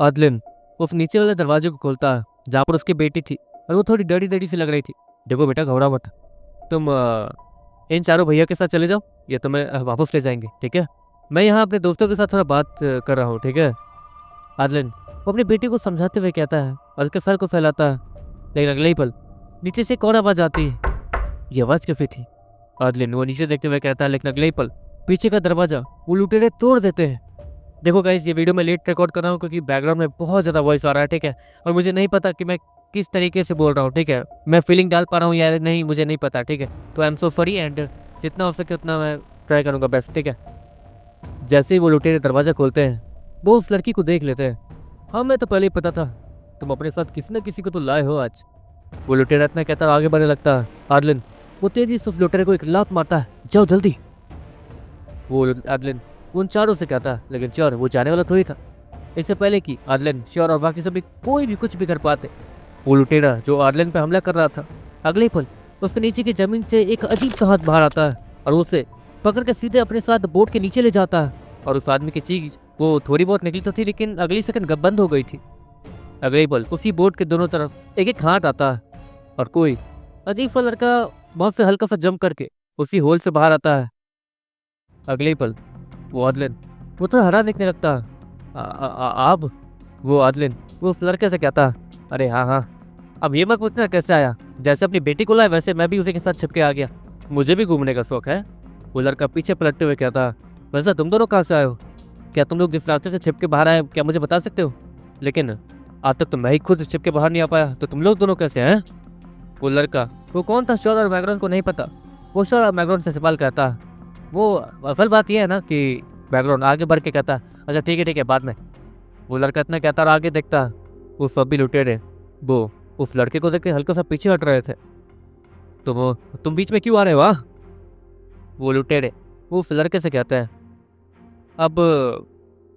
आदलिन उस नीचे वाले दरवाजे को खोलता है जहाँ पर उसकी बेटी थी और वो थोड़ी डरी डरी सी लग रही थी। देखो बेटा, घबराओ मत। तुम इन चारों भैया के साथ चले जाओ, ये तुम्हें वापस ले जाएंगे, ठीक है? मैं यहाँ अपने दोस्तों के साथ थोड़ा बात कर रहा हूँ, ठीक है? आदलिन वो अपनी बेटी को समझाते हुए कहता है और उसके सर को फैलाता है। लेकिन अगले ही पल नीचे से एक और आवाज़ आती है। ये आवाज़ कैसी थी? आदलिन वो नीचे देखते हुए कहता है, लेकिन अगले ही पल पीछे का दरवाजा वो लुटेरे तोड़ देते हैं। देखो गाइस, ये वीडियो मैं लेट रिकॉर्ड कर रहा हूँ क्योंकि बैकग्राउंड में बहुत ज़्यादा वॉइस आ रहा है, ठीक है? और मुझे नहीं पता कि मैं किस तरीके से बोल रहा हूँ, ठीक है? मैं फीलिंग डाल पा रहा हूँ या नहीं, मुझे नहीं पता, ठीक है? तो I am so sorry and जितना हो सके उतना मैं ट्राई करूँगा बेस्ट, ठीक है? जैसे ही वो लुटेरे दरवाज़ा खोलते हैं वो उस लड़की को देख लेते हैं। हाँ, मैं तो पहले ही पता था, तुम अपने साथ किसी न किसी को तो लाए हो आज। वो लुटेरा इतना कहता आगे बढ़ने लगता है। आदलिन वो तेजी से उस लुटेरे को एक लात मारता है, जाओ जल्दी। वो आदलिन उन चारों से कहता है, लेकिन चोर वो जाने वाला थोड़ी था। इससे पहले कि आदलिन, श्योर और बाकी सभी कोई भी कुछ भी कर पाते, वो लुटेरा जो आदलिन पे हमला कर रहा था, अगले ही पल उसके नीचे की जमीन से एक अजीब सा हाथ बाहर आता है और उसे पकड़ के सीधे अपने साथ बोट के नीचे ले जाता है। और उस आदमी की चीज वो थोड़ी बहुत निकली तो थी, लेकिन अगली सेकंड बंद हो गई थी। अगले ही पल उसी बोट के दोनों तरफ एक एक हाथ आता है और कोई अजीब सा लड़का वहां से हल्का सा जंप करके उसी होल से बाहर आता है। अगले ही पल वो आदलिन वो थोड़ा हरा दिखने लगता है। आप? वो आदलिन वो उस लड़के से कहता, अरे हाँ हाँ, अब ये मत पूछना कैसे आया, जैसे अपनी बेटी को लाया वैसे मैं भी उसी के साथ छिपके आ गया, मुझे भी घूमने का शौक है। वो लड़का पीछे पलटते हुए कहता, वैसे तुम दोनों कहाँ से आए हो? क्या तुम लोग जिस रास्ते से छिपके बाहर आए क्या मुझे बता सकते हो? लेकिन आज तक तो मैं ही खुद छिपके बाहर नहीं आ पाया, तो तुम लोग दोनों कैसे हैं? वो लड़का वो कौन था, श्योर और बैकग्राउंड को नहीं पता। वो श्योर और बैकग्राउंड से सवाल कहता, वो असल बात यह है ना कि बैकग्राउंड आगे बढ़ के कहता, अच्छा ठीक है बाद में। वो लड़का इतना कहता और आगे देखता, वो सब भी लुटेरे वो उस लड़के को देख के हल्का सा पीछे हट रहे थे। तुम बीच में क्यों आ रहे हो? वो लुटेरे वो उस लड़के से कहते हैं, अब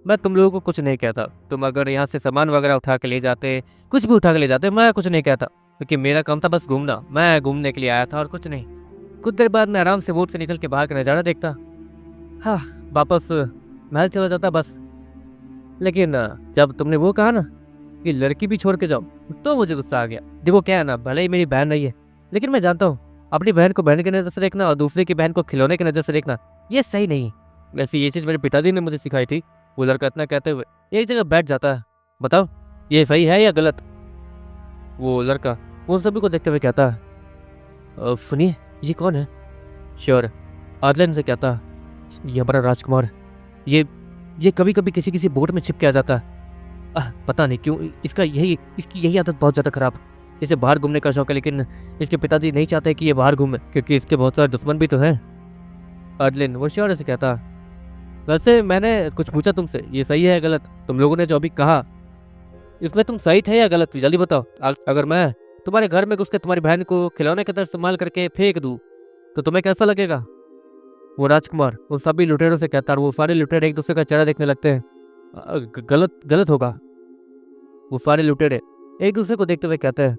मैं तुम लोगों को कुछ नहीं कहता, तुम अगर यहाँ से सामान वगैरह उठा के ले जाते, कुछ भी उठा के ले जाते, मैं कुछ नहीं कहता, क्योंकि मेरा काम था बस घूमना, मैं घूमने के लिए आया था और कुछ नहीं। कुछ देर बाद मैं आराम से बोट से निकल के बाहर का नज़ारा देखता, हाँ वापस महल चला जाता बस। लेकिन जब तुमने वो कहा ना कि लड़की भी छोड़ के जाओ, तो मुझे गुस्सा आ गया। देखो क्या है ना, भले ही मेरी बहन नहीं है, लेकिन मैं जानता हूँ अपनी बहन को बहन की नज़र से देखना और दूसरे की बहन को खिलौने की नज़र से देखना ये सही नहीं। वैसे ये चीज़ मेरे पिताजी ने मुझे सिखाई थी। वो लड़का इतना कहते हुए एक जगह बैठ जाता है, बताओ ये सही है या गलत? वो लड़का उन सभी को देखते हुए कहता है, सुनिए ये कौन है? श्योर आदलन से कहता, ये हमारा राजकुमार, ये कभी कभी किसी किसी बोट में छिप के आ जाता है। पता नहीं क्यों इसकी यही आदत बहुत ज़्यादा खराब। इसे बाहर घूमने का शौक है, लेकिन इसके पिताजी नहीं चाहते कि ये बाहर घूमे क्योंकि इसके बहुत सारे दुश्मन भी तो हैं। आदलिन वो श्योर से कहता, वैसे मैंने कुछ पूछा तुमसे, ये सही है या गलत? तुम लोगों ने जो अभी कहा इसमें तुम सही थे या गलत? जल्दी बताओ। अगर मैं तुम्हारे घर में घुस के तुम्हारी बहन को खिलौने की तरह इस्तेमाल करके फेंक दूँ तो तुम्हें कैसा लगेगा? वो राजकुमार उन सभी लुटेरों से कहता, और वो सारे लुटेरे एक दूसरे का चेहरा देखने लगते हैं। गलत होगा। वो सारे लुटेरे एक दूसरे को देखते हुए कहते हैं,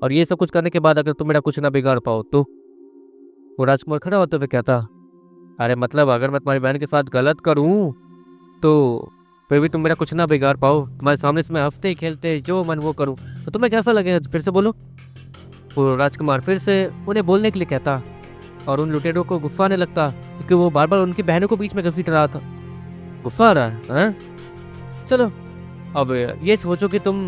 और ये सब कुछ करने के बाद अगर तुम मेरा कुछ ना बिगाड़ पाओ तो? वो राजकुमार खड़ा होते हुए कहता, अरे मतलब अगर मैं तुम्हारी बहन के साथ गलत करूं तो फिर भी तुम मेरा कुछ ना बिगाड़ पाओ, तुम्हारे सामने से मैं हंसते ही खेलते जो मन वो करूं तो तुम्हें कैसा लगेगा? फिर से बोलो। वो राजकुमार फिर से उन्हें बोलने के लिए कहता और उन लुटेरों को गुस्सा आने लगता क्योंकि वो बार बार उनकी बहनों को बीच में घसीट रहा था। गुस्सा आ रहा है? चलो अब ये सोचो कि तुम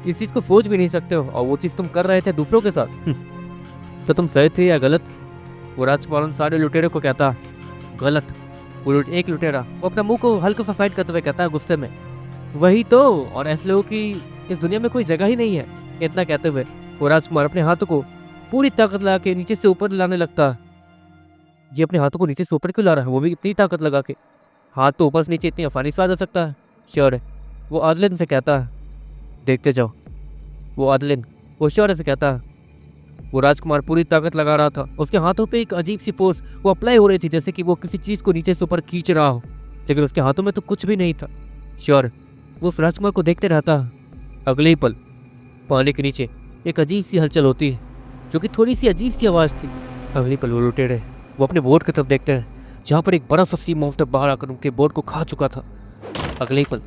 इस चीज़ को सोच भी नहीं सकते हो और वो चीज़ तुम कर रहे थे दूसरों के साथ, तो तुम सही थे या गलत? वो राजकुमार उन सारे लुटेरों को कहता, गलत। वो एक लुटेरा वो अपना मुंह को हल्का सा फाइट करते हुए कहता है गुस्से में, वही तो, और ऐसे लोगों की इस दुनिया में कोई जगह ही नहीं है। इतना कहते हुए वो राजकुमार अपने हाथों को पूरी ताकत लगा के नीचे से ऊपर लाने लगता। ये अपने हाथों को नीचे से ऊपर क्यों ला रहा है? वो भी इतनी ताकत लगा के? हाथ तो ऊपर से नीचे इतनी आसानी से आ जा सकता है। श्योर है। वो आदलिन से कहता है, देखते जाओ। वो आदलिन वो श्योर से कहता है। वो राजकुमार पूरी ताकत लगा रहा था, उसके हाथों पे एक अजीब सी फोर्स वो अप्लाई हो रही थी, जैसे कि वो किसी चीज़ को नीचे से ऊपर खींच रहा हो, लेकिन उसके हाथों में तो कुछ भी नहीं था। श्योर वो उस राजकुमार को देखते रहता। अगले ही पल पानी के नीचे एक अजीब सी हलचल होती है, जो कि थोड़ी सी अजीब सी आवाज़ थी। अगले पल वो लुटेरे वो अपने बोट की तरफ देखते हैं, जहाँ पर एक बड़ा सा सी मॉन्स्टर बाहर आकर उनके बोट को खा चुका था। अगले ही पल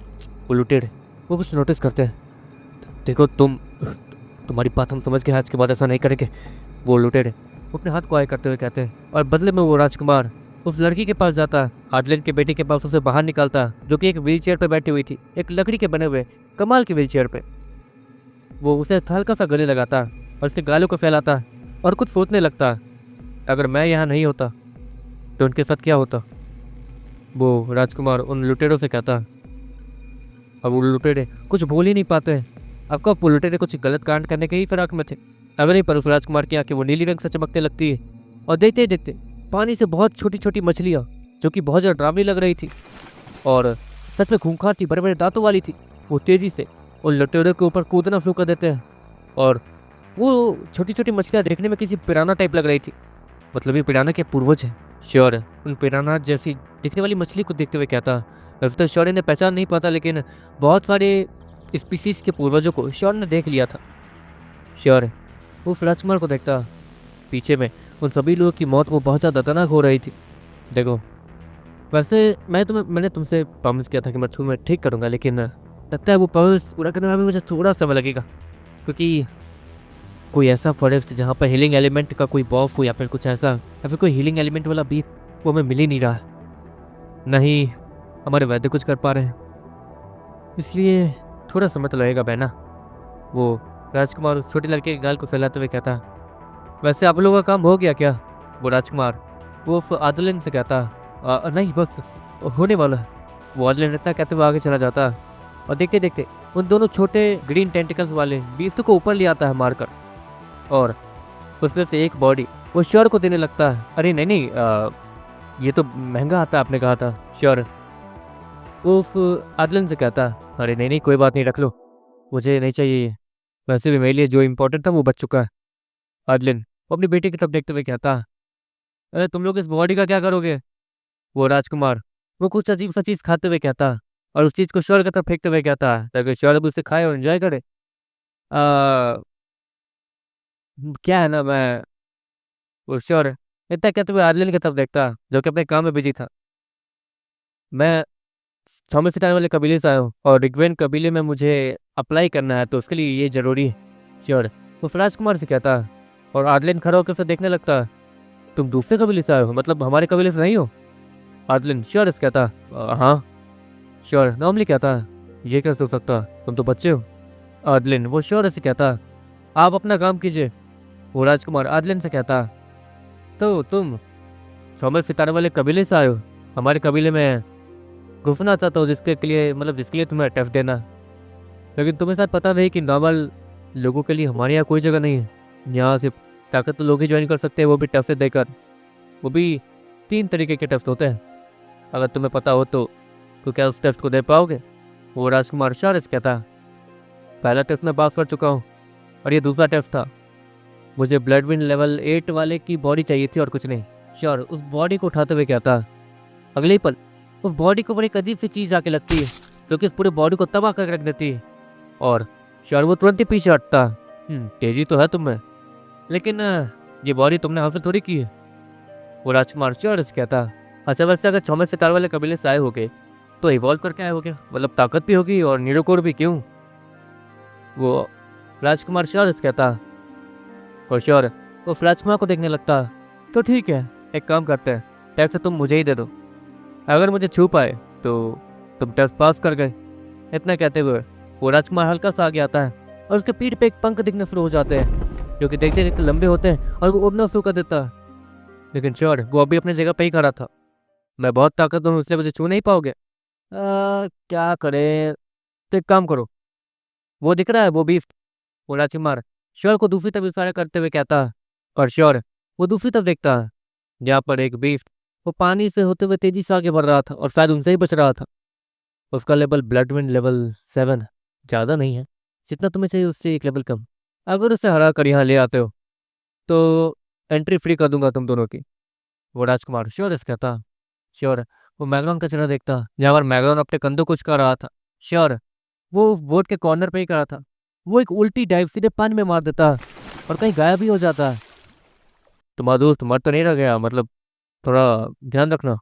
वो लुटेरे वो कुछ नोटिस करते हैं। देखो तुम्हारी बात हम समझ के आज के बाद ऐसा नहीं करेंगे, वो लुटेरे वो अपने हाथ को आए करते हुए कहते हैं। और बदले में वो राजकुमार उस लड़की के पास जाता, आदलिन के बेटी के पास उसे बाहर निकालता, जो कि एक व्हीलचेयर पर बैठी हुई थी, एक लकड़ी के बने हुए कमाल की व्हीलचेयर पे। वो उसे हल्का सा गले लगाता और उसके गालों को फैलाता और कुछ सोचने लगता, अगर मैं यहाँ नहीं होता तो उनके साथ क्या होता। वो राजकुमार उन लुटेरों से कहता, अब वो लुटेरे कुछ बोल ही नहीं पाते हैं। आपका वो लुटेरे कुछ गलत कांड करने के ही फिराक में थे। अगर नहीं, पर उस राजकुमार की आंखें वो नीली रंग से चमकने लगती है और देखते ही देखते पानी से बहुत छोटी छोटी मछलियाँ, जो कि बहुत ज़्यादा डरावनी लग रही थी और सच में खूंखार थी, बड़े बड़े दांतों वाली थी, वो तेजी से उन लुटेरों के ऊपर कूदना शुरू कर देते हैं। और वो छोटी छोटी मछलियाँ देखने में किसी पिराना टाइप लग रही थी, मतलब ये पिराना के पूर्वज है। श्योर उन पिराना जैसी दिखने वाली मछली को देखते हुए कहता, वैसे तो शौर्य ने पहचान नहीं पाता, लेकिन बहुत सारे स्पीसीज के पूर्वजों को शौर्य ने देख लिया था। श्योर वो राजकुमार को देखता, पीछे में उन सभी लोगों की मौत वो बहुत ज़्यादा दर्दनाक हो रही थी। देखो, वैसे मैंने तुमसे प्रॉमिस किया था कि मैं तुम्हें ठीक करूँगा, लेकिन लगता है वो प्रॉमिस पूरा करने में भी मुझे थोड़ा समय लगेगा, क्योंकि कोई ऐसा फॉरेस्ट जहाँ पर हीलिंग एलिमेंट का कोई बॉफ हो या फिर कुछ ऐसा, या फिर कोई हीलिंग एलिमेंट वाला बीज वो हमें मिल ही नहीं रहा है। नहीं हमारे वैद्य कुछ कर पा रहे हैं, इसलिए थोड़ा समय तो लगेगा बहना। वो राजकुमार उस छोटे लड़के के गाल को फैलाते हुए कहता, वैसे आप लोगों का काम हो गया क्या। वो राजकुमार वो उस आदलिन से कहता, नहीं बस होने वाला है। वो आदलिन इतना कहते हुए आगे चला जाता और देखते देखते उन दोनों छोटे ग्रीन टेंटिकल्स वाले बीस्तों को ऊपर ले आता है मारकर, और उसमें से एक बॉडी वो श्योर को देने लगता है। अरे नहीं नहीं, ये तो महंगा आता है, आपने कहा था। श्योर वो उस आदलन से कहता, अरे नहीं नहीं कोई बात नहीं, रख लो, मुझे नहीं चाहिए ये, वैसे भी मेरे लिए जो इम्पोर्टेंट था वो बच चुका है। आदलिन वो अपनी बेटी की तरफ देखते हुए कहता, अरे तुम लोग इस बॉडी का क्या करोगे। वो राजकुमार वो कुछ अजीब सा चीज़ खाते हुए कहता और उस चीज़ को श्योर की तरफ फेंकते हुए कहता, ताकि श्योर भी उसे खाए और एंजॉय करे। क्या है ना, मैं वो श्योर इतना कहते हुए आदलिन की तरफ देखता, जो कि अपने काम में बिजी था। मैं थॉमस सिटान वाले कबीले से आया हूँ और रिग्वेन कबीले में मुझे अप्लाई करना है, तो उसके लिए ये ज़रूरी है। श्योर वो राजकुमार से कहता और आदलिन खड़ा होकर उसे देखने लगता, तुम दूसरे कबीले से आए हो, मतलब हमारे कबीले से नहीं हो। आदलिन श्योर इस कहता, हाँ। श्योर नॉर्मली कहता, ये कैसे हो सकता, तुम तो बच्चे हो। आदलिन वो श्योर से कहता, आप अपना काम कीजिए। वो राजकुमार आदलिन से कहता, तो तुम थॉमस सितारे वाले कबीले से आए हो, हमारे कबीले में घुसना चाहता हूँ, जिसके लिए तुम्हें टेस्ट देना, लेकिन तुम्हें शायद पता नहीं कि नॉर्मल लोगों के लिए हमारे यहाँ कोई जगह नहीं है। यहाँ सिर्फ ताकत लोग ही ज्वाइन कर सकते हैं, वो भी टेस्ट से देकर। वो भी 3 तरीके के टेस्ट होते हैं, अगर तुम्हें पता हो तो क्या उस टेस्ट को दे पाओगे। वो राजकुमार शारिस कहता, पहला टेस्ट मैं पास कर चुका हूँ और ये दूसरा टेस्ट था। मुझे ब्लड विन लेवल 8 वाले की बॉडी चाहिए थी और कुछ नहीं। श्योर उस बॉडी को उठाते हुए कहता, अगले ही पल उस बॉडी को बड़ी एक अजीब सी चीज़ आके लगती है, जो कि इस पूरे बॉडी को तबाह कर रख देती है। और श्योर वो तुरंत ही पीछे हटता, तेजी तो है तुम में, लेकिन ये बॉडी तुमने हासिल थोड़ी की है। वो राजकुमार श्योर से कहता, अच्छा वैसे अगर 6 सितार वाले कबीले से आए होगे तो इवॉल्व करके आए होगे, मतलब ताकत भी होगी और निरोकोर भी, क्यों। वो राजकुमार श्योर से कहता और श्योर वो राजकुमार को देखने लगता, तो ठीक है, एक काम करते हैं, टैक्स तुम मुझे ही दे दो, अगर मुझे छू पाए तो तुम टेस्ट पास कर गए। इतना कहते हुए वो राजकुमार हल्का सा आगे आता है और उसके पीठ पे एक पंख दिखने शुरू हो जाते हैं, जो कि देखते देखते लंबे होते हैं और वो उड़ना शुरू कर देता है। लेकिन श्योर वो अभी अपनी जगह पे ही खड़ा था। मैं बहुत ताकतवर हूँ, इसलिए मुझे छू नहीं पाओगे। क्या करे, तो एक काम करो, वो दिख रहा है वो बीस्ट। वो राजकुमार श्योर को दूसरी तरफ इशारा करते हुए कहता और श्योर वो दूसरी तरफ देखता है, जहाँ पर एक बीस्ट वो पानी से होते हुए तेजी से आगे बढ़ रहा था और शायद उनसे ही बच रहा था। उसका लेवल ब्लड विंड लेवल 7, ज़्यादा नहीं है, जितना तुम्हें चाहिए उससे एक लेवल कम। अगर उसे हरा कर यहाँ ले आते हो तो एंट्री फ्री कर दूंगा तुम दोनों की। वो राजकुमार श्योर इस कहता। श्योर वो मैगरॉन का चेहरा देखता, जहाँ पर मैगरॉन अपने कंधों कुछ कर रहा था। श्योर वो बोट के कॉर्नर पे ही खड़ा था। वो एक उल्टी डाइव सीधे पानी में मार देता और कहीं गायब भी हो जाता। तुम्हारा दोस्त मर तो नहीं रह गया, मतलब थोड़ा ध्यान रखना।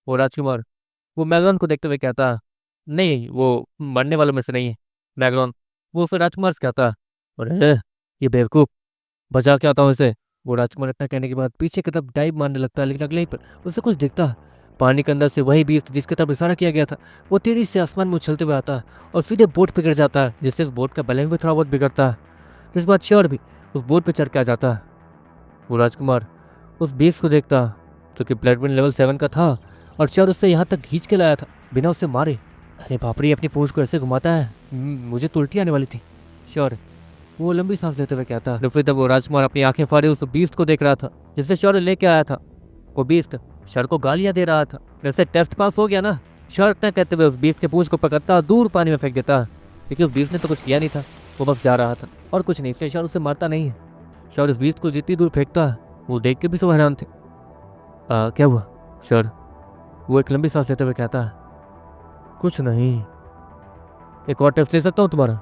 वो राजकुमार वो मैगन को देखते हुए कहता, नहीं, वो मरने वालों में से नहीं है मैग्रॉन। वो फिर राजकुमार से कहता, अरे ये बेवकूफ़, बचा के आता हूँ इसे। वो राजकुमार इतना कहने के बाद पीछे की तरफ डाइव मारने लगता है, लेकिन अगले ही पर उसे कुछ दिखता। पानी के अंदर से वही बीस्ट जिसकी तरफ इशारा किया गया था, वो तेजी से आसमान में उछलते हुए आता है और सीधे बोट पे गिर जाता है, जिससे उस बोट का बैलेंस भी थोड़ा बहुत बिगड़ता है। जिस बाद श्योर भी उस बोट पे चढ़ के आ जाता है। वो राजकुमार उस बीस्ट को देखता, जो कि ब्लड लेवल 7 का था, और श्योर उससे यहाँ तक खींच के लाया था बिना उसे मारे। अरे बाप रे, अपनी पूंछ को ऐसे घुमाता है, मुझे तो उल्टी आने वाली थी। श्योर वो लंबी सांस लेते हुए कहता, फिर तब वो राजकुमार अपनी आंखें फाड़े उस बीस्ट को देख रहा था जिसे शौर्य लेके आया था। वो बीस्ट शर को गालियां दे रहा था। जैसे टेस्ट पास हो गया ना, शौर्य इतना कहते हुए उस बीस्ट के पूंछ को पकड़ता और दूर पानी में फेंक देता, क्योंकि उस बीस्ट ने तो कुछ किया नहीं था, वो बस जा रहा था और कुछ नहीं, इसलिए शौर्य उसे मारता नहीं है। शौर्य उस बीस्ट को जितनी दूर फेंकता, वो देख के भी सब हैरान थे। क्या हुआ शौर्य? वो एक लंबी सांस लेते हुए कहता, कुछ नहीं, एक और टेस्ट ले सकता हूँ तुम्हारा?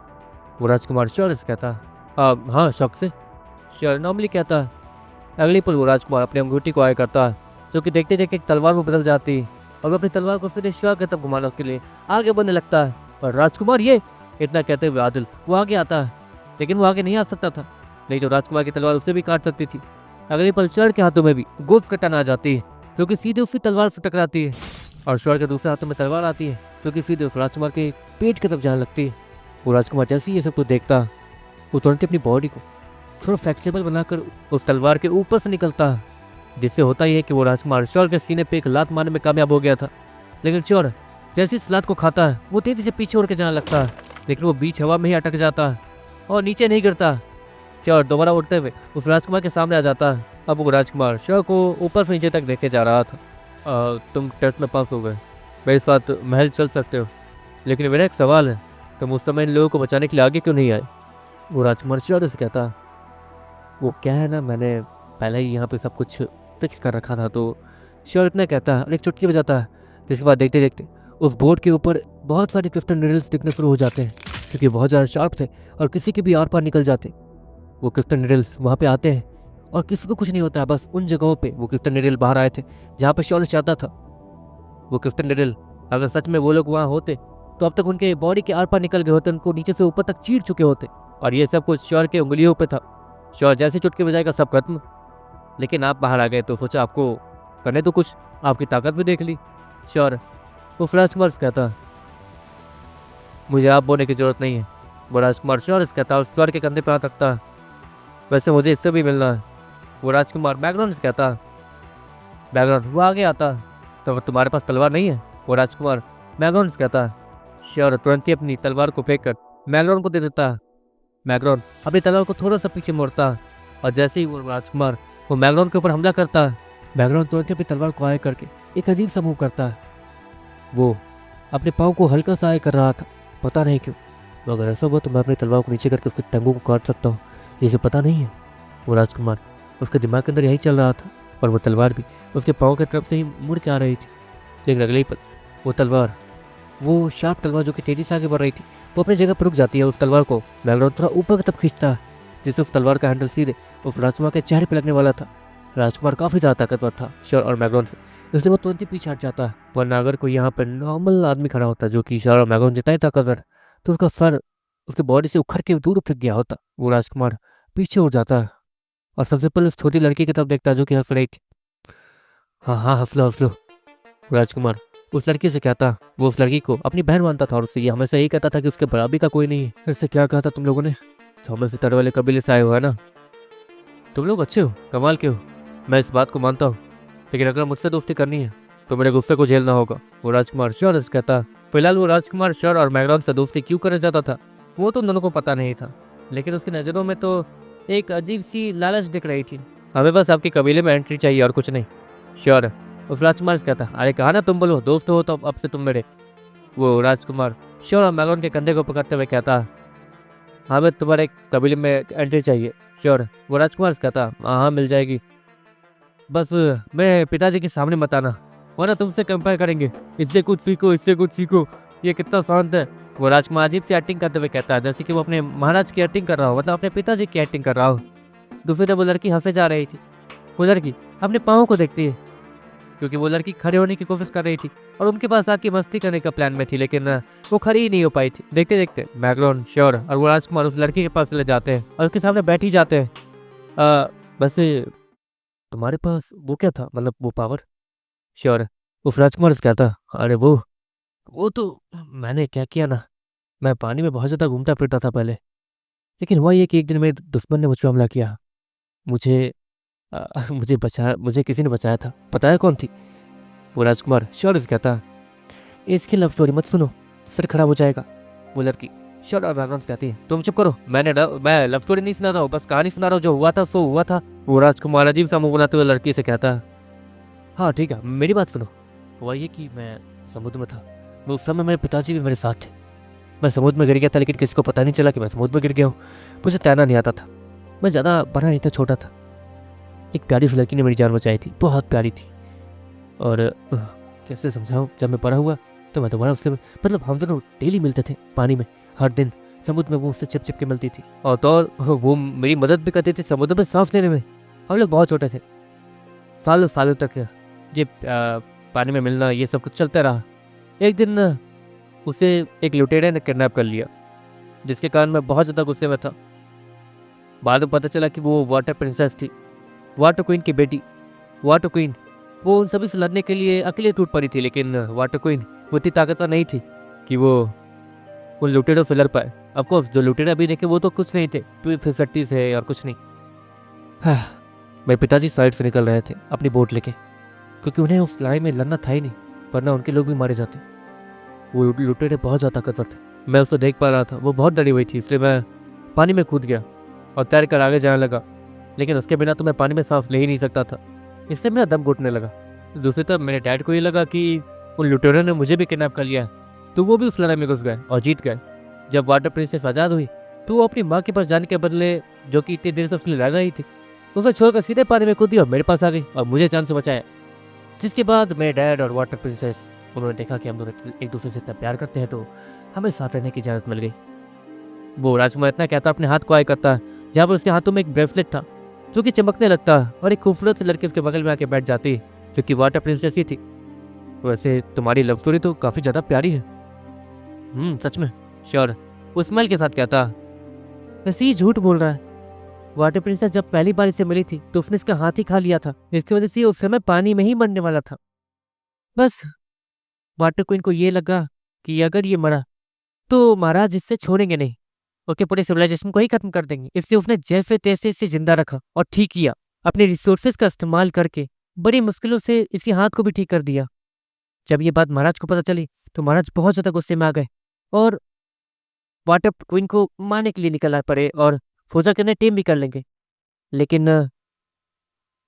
वो राजकुमार शौर्य से कहता, हाँ शौक से, शौर्य नॉर्मली कहता। अगली पल वो राजकुमार अपनी अंगूठी को आया करता, जो कि देखते देखते एक तलवार में बदल जाती, और वो अपनी तलवार को सीधे शौर्य की तरफ घुमाने के लिए आगे बढ़ने लगता है। और राजकुमार ये, इतना कहते हुए आदिल वो आगे आता है, लेकिन वो आगे नहीं आ सकता था, नहीं तो राजकुमार की तलवार उसे भी काट सकती थी। अगली पल शौर्य के हाथों में भी गोल्फ कटान आ जाती है, जो कि सीधे उसकी तलवार से टकराती है, और शौर्य के दूसरे हाथों में तलवार आती है, जो कि सीधे उस राजकुमार के पेट की तरफ जाने लगती है। वो राजकुमार जैसे ही ये सब कुछ देखता, वो तुरंत अपनी बॉडी को थोड़ा फ्लेक्सिबल बनाकर उस तलवार के ऊपर से निकलता, जिससे होता ही है कि वो राजकुमार शौर्य के सीने पे एक लात मारने में कामयाब हो गया था। लेकिन शौर्य जैसे इस लात को खाता है, वो तेजी से पीछे उड़ के जाने लगता है, लेकिन वो बीच हवा में ही अटक जाता है और नीचे नहीं गिरता। शौर्य दोबारा उड़ते हुए उस राजकुमार के सामने आ जाता है। अब वो राजकुमार शौर्य को ऊपर से नीचे तक देखे जा रहा था। तुम टेस्ट में पास हो गए, मेरे साथ महल चल सकते हो, लेकिन मेरा एक सवाल है, तुम उस समय इन लोगों को बचाने के लिए आगे क्यों नहीं आए? वो राजकुमार शौर्य से कहता, वो क्या है ना, मैंने पहले ही यहाँ पे सब कुछ फिक्स कर रखा था। तो शौर्य इतना कहता है और एक चुटकी बजाता है, जिसके बाद देखते देखते उस बोर्ड के ऊपर बहुत सारे क्रिस्टल निडल्स दिखने शुरू हो जाते हैं, क्योंकि बहुत ज़्यादा शार्प थे और किसी के भी आर पार निकल जाते। वो क्रिस्टल निडल्स वहाँ पे आते हैं और किसी को कुछ नहीं होता है, बस उन जगहों पे वो क्रिस्टल निडल बाहर आए थे जहाँ पे शौर्य चाहता था। वो क्रिस्टल निडल अगर सच में वो लोग वहाँ होते, तो अब तक उनके बॉडी के आर पार निकल गए होते, उनको नीचे से ऊपर तक चीर चुके होते, और ये सब कुछ शौर्य के उंगलियों पे था। शौर्य जैसे चुटकी बजाएगा सब खत्म, लेकिन आप बाहर आ गए तो सोचा आपको करने तो कुछ, आपकी ताकत भी देख ली। शौर्य वो राजकुमार से कहता, मुझे आप बोलने की जरूरत नहीं है। वो राजकुमार शौर्य से कहता, उस शौर्य के कंधे पर हाथ रखता, वैसे मुझे इससे भी मिलना है। वो राजकुमार बैकग्राउंड से कहता, बैकग्राउंड वो आगे आता, तो तुम्हारे पास तलवार नहीं है? वो राजकुमार बैकग्राउंड से कहता। शौर्य तुरंत ही अपनी तलवार को फेंक कर मैग्रॉन को दे देता। मैग्रॉन अपनी तलवार को थोड़ा सा पीछे मोड़ता, और जैसे ही वो राजकुमार वो मैग्रॉन के ऊपर हमला करता, मैग्रॉन तुरंत ही अपनी तलवार को आए करके एक अजीब सा मूव करता है। वो अपने पाँव को हल्का सा आए कर रहा था, पता नहीं क्यों। तो अगर ऐसा हुआ तो मैं अपनी तलवार को नीचे करके उसकी टंगों को काट सकता हूँ, जिसे पता नहीं है। वो राजकुमार उसके दिमाग के अंदर यही चल रहा था, और वो तलवार भी उसके पाँव की तरफ से ही मुड़ के आ रही थी। लेकिन अगले ही पल वो तलवार, वो शार्प तलवार जो कि तेजी से आगे बढ़ रही थी, वो अपनी जगह पर रुक जाती है। उस तलवार को मैग्रॉन थोड़ा ऊपर की तरफ खींचता, जिससे उस तलवार का हैंडल सीधे उस राजकुमार के चेहरे पर लगने वाला था। राजकुमार काफ़ी ज़्यादा ताकतवर था शौर्य और मैग्रॉन से, इसलिए वो तुरंत ही पीछे हट जाता। वरना अगर कोई यहाँ पर नॉर्मल आदमी खड़ा होता जो कि शौर्य और मैग्रॉन जितना ही ताकतवर, तो उसका सर उसके बॉडी से उखड़ के दूर फेंक गया होता। वो राजकुमार पीछे उड़ जाता और सबसे पहले उस छोटी लड़की की तरफ देखता जो कि हंस रही थी। हाँ हाँ, हंस लो हंस लो। राजकुमार उस लड़की से कहता, वो उस लड़की को अपनी बहन मानता था और उससे ये हमेशा यही कहता था कि उसके बराबरी का कोई नहीं है। इससे क्या कहा था तुम लोगों ने? हमें सितारे वाले कबीले से आए हो है ना? तुम लोग अच्छे हो, कमाल के हो, मैं इस बात को मानता हूँ, लेकिन अगर मुझसे दोस्ती करनी है तो मेरे गुस्से को झेलना होगा। वो राजकुमार शौर्य से कहता। फिलहाल वो राजकुमार शौर्य और मैग्रॉन से दोस्ती क्यों करना चाहता था वो तो दोनों को पता नहीं था, लेकिन उसकी नज़रों में तो एक अजीब सी लालच दिख रही थी। हमें बस आपके कबीले में एंट्री चाहिए और कुछ नहीं। शौर्य उस राजकुमार से कहता, अरे कहा ना तुम बोलो दोस्त हो तो अब से तुम मेरे। वो राजकुमार शौर्य और मैग्रॉन के कंधे को पकड़ते हुए कहता, हमें तुम्हारे कबीले में एंट्री चाहिए। शौर्य वो राजकुमार से कहता, हाँ मिल जाएगी, बस मेरे पिताजी के सामने मत आना, वरना तुमसे कंपेयर करेंगे। इससे कुछ सीखो, इससे कुछ सीखो, ये कितना शांत है। वो राजकुमार अजीब सी एक्टिंग करते हुए कहता है, जैसे कि वो अपने महाराज की एक्टिंग कर रहा हो, मतलब अपने पिताजी की एक्टिंग कर रहा हो। दूसरी तरफ वो लड़की हंसे जा रही थी। वो लड़की अपने पाँव को देखती है, क्योंकि वो लड़की खड़े होने की कोशिश कर रही थी और उनके पास आके मस्ती करने का प्लान में थी, लेकिन वो खड़ी ही नहीं हो पाई थी। देखते देखते मैग्रोन, श्योर और वो राजकुमार उस लड़की के पास चले जाते हैं और उसके सामने बैठ ही जाते हैं। वैसे तुम्हारे पास वो क्या था, मतलब वो पावर? श्योर उस राजकुमार से क्या था? अरे वो तो मैंने क्या किया ना, मैं पानी में बहुत ज़्यादा घूमता फिरता था पहले, लेकिन हुआ ये कि एक दिन मेरे दुश्मन ने मुझ पर हमला किया। मुझे मुझे किसी ने बचाया था। पता है कौन थी? वो राजकुमार। श्योर इसका था। इसकी लव स्टोरी मत सुनो, सिर खराब हो जाएगा। वो लड़की श्योर और बैकग्राउंड कहती है तुम चुप करो, मैं लव स्टोरी नहीं सुना रहा हूँ, बस कहानी सुना रहा हूँ, जो हुआ था सो हुआ था। वो राजकुमार अजीब सा मुंह बनाते हुए लड़की से कहता है हाँ ठीक है, मेरी बात सुनो। हुआ ये कि मैं समुद्र में था, वो उस समय मेरे पिताजी भी मेरे साथ थे। मैं समुद्र में गिर गया था, लेकिन किसी को पता नहीं चला कि मैं समुद्र में गिर गया हूँ। मुझे तैरना नहीं आता था, मैं ज़्यादा बड़ा नहीं था, छोटा था। एक प्यारी सी लड़की ने मेरी जान बचाई थी, बहुत प्यारी थी। और कैसे समझाऊं, जब मैं बड़ा हुआ तो मैं दोबारा उससे, मतलब हम दोनों डेली मिलते थे पानी में, हर दिन समुद्र में वो उससे चिप चिप के मिलती थी। और तो वो मेरी मदद भी करती थी समुद्र में सांस लेने में। हम लोग बहुत छोटे थे, सालों सालों तक ये पानी में मिलना ये सब कुछ चलता रहा। एक दिन उसे एक लुटेरे ने किडनैप कर लिया, जिसके कारण मैं बहुत ज़्यादा गुस्से में था। बाद में पता चला कि वो वाटर प्रिंसेस थी, वाटर क्वीन की बेटी। वाटर क्वीन वो उन सभी से लड़ने के लिए अकेले टूट पड़ी थी, लेकिन वाटर क्वीन वो इतनी ताकतवर नहीं थी कि वो उन लुटेरों से लड़ पाए। ऑफकोर्स जो लुटेरे अभी देखे वो तो कुछ नहीं थे, फिसड्डी से और कुछ नहीं। मेरे पिताजी साइड से निकल रहे थे अपनी बोट लेके, क्योंकि उन्हें उस लड़ाई में लड़ना था ही नहीं, वरना उनके लोग भी मारे जाते। वो लुटेरे बहुत ज़्यादा ताकतवर थे, मैं उसको देख पा रहा था, वो बहुत डरी हुई थी, इसलिए मैं पानी में कूद गया और तैर कर आगे जाने लगा। लेकिन उसके बिना तो मैं पानी में सांस ले ही नहीं सकता था, इससे मेरा दम घुटने लगा। दूसरी तरफ मेरे डैड को ये लगा कि उन लुटेरों ने मुझे भी किडनैप कर लिया है, तो वो भी उस लड़ाई में घुस गए और जीत गए। जब वाटर प्रिंसेस आज़ाद हुई तो वो अपनी माँ के पास जाने के बदले, जो कि इतनी देर से उसके लिए लड़ रही थी, उसे छोड़कर सीधे पानी में कूदी और मेरे पास आ गई और मुझे जान से बचाया। जिसके बाद मेरे डैड और वाटर प्रिंसेस, उन्होंने देखा कि हम दोनों एक दूसरे से इतना प्यार करते हैं, तो हमें साथ रहने की इजाज़त मिल गई। वो राजकुमार इतना कहता अपने हाथ को आए करता, जहाँ पर उसके हाथों में एक ब्रेसलेट था जो कि चमकने लगता, और एक खूबसूरत सी लड़की उसके बगल में आके बैठ जाती, जो कि वाटर प्रिंसेस ही थी। वैसे तुम्हारी लव स्टोरी तो काफ़ी ज़्यादा प्यारी है। सच में? श्योर। वो स्माइल के साथ कहता, वैसे ये झूठ बोल रहा है। वाटर प्रिंसेस जब पहली बार इसे मिली थी तो उसने इसका हाथ ही खा लिया था, इसकी वजह से ये उस समय पानी में ही मरने वाला था। बस वाटर क्वीन को ये लगा कि अगर ये मरा तो महाराज इससे छोड़ेंगे नहीं, उसके पूरे सिविलाइजेशन को ही खत्म कर देंगे, इसलिए उसने जैसे तैसे इसे जिंदा रखा और ठीक किया। अपने रिसोर्सेज का इस्तेमाल करके बड़ी मुश्किलों से इसके हाथ को भी ठीक कर दिया। जब ये बात महाराज को पता चली तो महाराज बहुत ज्यादा गुस्से में आ गए और वाटर क्वीन को मारने के लिए निकल पड़े और सोचा करने टीम भी कर लेंगे। लेकिन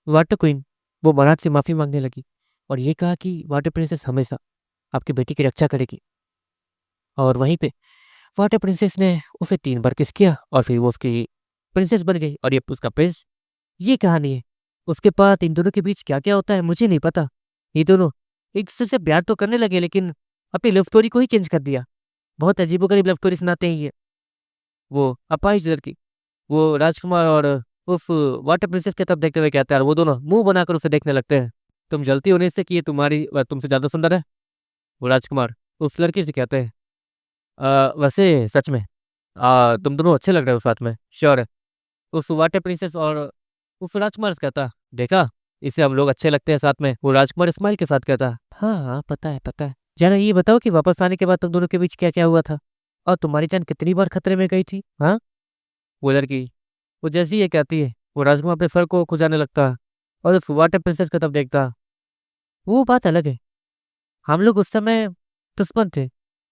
वाटर क्वीन वो महाराज से माफी मांगने लगी और ये कहा कि वाटर प्रिंसेस हमेशा आपकी बेटी की रक्षा करेगी। और वहीं पे वाटर प्रिंसेस ने उसे 3 बार किस किया और फिर वो उसकी प्रिंसेस बन गई और ये उसका प्रिंस। ये कहानी है। उसके बाद इन दोनों के बीच क्या क्या होता है मुझे नहीं पता। ये दोनों एक दूसरे से प्यार तो करने लगे, लेकिन अपनी लव स्टोरी को ही चेंज कर दिया। बहुत अजीबोगरीब लव स्टोरी सुनाते हैं ये। वो अपाहिज लड़की, वो राजकुमार और उस वाटर प्रिंसेस की तरफ देखते हुए कहता है, और वो दोनों मुंह बनाकर उसे देखने लगते हैं। तुम जलती होने से कि ये तुम्हारी तुमसे ज्यादा सुंदर है? वो राजकुमार उस लड़की से कहते हैं, वैसे सच में तुम दोनों अच्छे लग रहे हो साथ में। श्योर है। उस वाटर प्रिंसेस और उस राजकुमार से कहता, देखा इसे हम लोग अच्छे लगते हैं साथ में। वो राजकुमार स्माइल के साथ कहता, हाँ हाँ पता है पता है। जाना ये बताओ कि वापस आने के बाद तुम दोनों के बीच क्या क्या हुआ था और तुम्हारी जान कितनी बार खतरे में गई थी? हाँ। वो लड़की वो जैसी ये कहती है, वो राजकुमार अपने सर को खुजाने लगता है और उस वाटर प्रिंसेस की तरफ देखता। वो बात अलग है, हम लोग उस समय दुश्मन थे,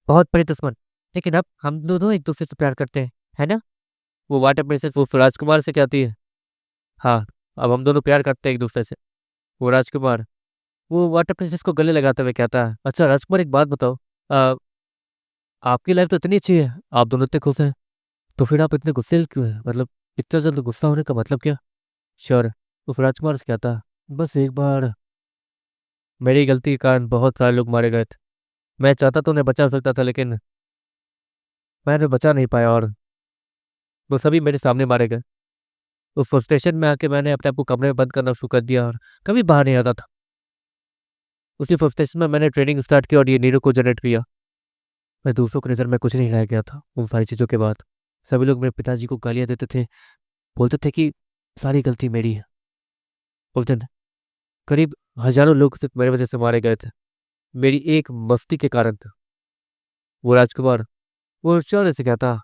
बहुत बड़े दुश्मन, लेकिन अब हम दोनों एक दूसरे से प्यार करते हैं, है ना? वो वाटर प्रिंसेस उस राजकुमार से कहती है, हाँ अब हम दोनों प्यार करते हैं एक दूसरे से। वो राजकुमार वो वाटर प्रिंसेस को गले लगाते हुए कहता है, अच्छा राजकुमार एक बात बताओ, आ, आपकी लाइफ तो इतनी अच्छी है, आप दोनों इतने खुश हैं, तो फिर आप इतने गुस्से क्यों हैं? मतलब इतना जल्द गुस्सा होने का मतलब क्या? श्योर। उस राजकुमार से कहता है, बस एक बार मेरी गलती के कारण बहुत सारे लोग मारे गए थे। मैं चाहता तो उन्हें बचा सकता था, लेकिन मैंने बचा नहीं पाया और वो सभी मेरे सामने मारे गए। उस फ्रस्ट्रेशन में आके मैंने अपने आप को कमरे में बंद करना शुरू कर दिया और कभी बाहर नहीं आता था। उसी फ्रस्ट्रेशन में मैंने ट्रेनिंग स्टार्ट की और ये नीरू को जनरेट किया। मैं दूसरों की नज़र में कुछ नहीं रह गया था उन सारी चीज़ों के बाद। सभी लोग मेरे पिताजी को गालियाँ देते थे, बोलते थे कि सारी गलती मेरी है। उस दिन करीब हजारों लोग सिर्फ मेरी वजह से मारे गए थे, मेरी एक मस्ती के कारण था। वो राजकुमार वो शौर्य से कहता